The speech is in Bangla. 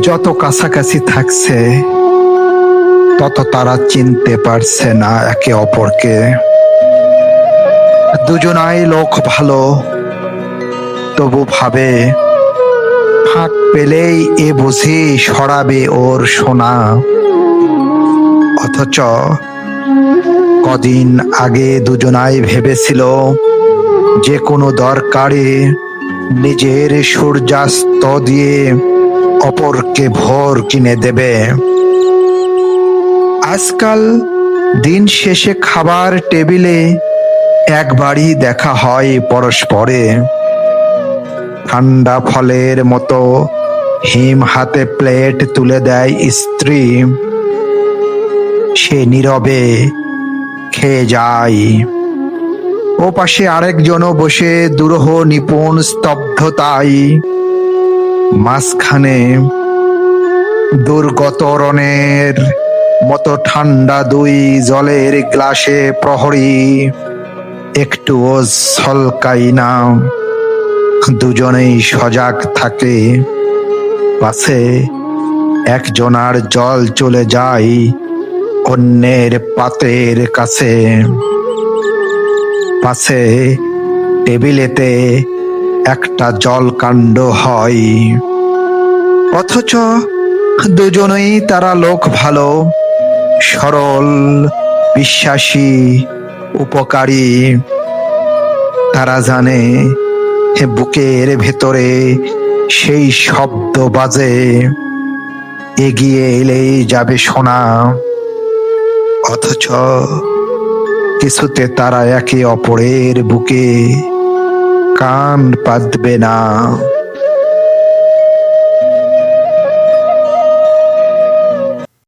যত কাছাকাছি থাকছে তত তারা চিনতে পারছে না একে অপরকে। দুজনাই লোক ভালো, তবু ভাবে ফাঁক পেলেই এ বুঝি সরাবে ওর সোনা। অথচ কদিন আগে দুজনাই ভেবেছিল যে কোনো দরকারে নিজের সূর্যাস্ত দিয়ে অপরকে ভোর কিনে দেবে। আজকাল দিন শেষে খাবার টেবিলে একবারই দেখা হয় পরস্পরে। ঠান্ডা ফলের মতো হিম হাতে প্লেট তুলে দেয় স্ত্রী, সে নীরবে খেয়ে যায়। ও পাশে আরেকজনও বসে দুরূহ নিপুণ স্তব্ধতায়। মাঝখানে দুর্গতরণের মতো ঠান্ডা দুই জলের গ্লাসে প্রহরী একটুও ছলকাই না। দুজনেই সজাগ থাকে, পাছে একজনার জল চলে যায় অন্যের পাতের কাছে, পাছে টেবিলেতে একটা জলকাণ্ড হয়। অথচ দুজনেই তারা লোক ভালো, সরল, বিশ্বাসী, উপকারী। তারা জানে বুকের ভেতরে সেই শব্দ বাজে, এগিয়ে এলেই যাবে শোনা। অথচ কিছুতে তারা একে অপরের বুকে কান পাতবে না।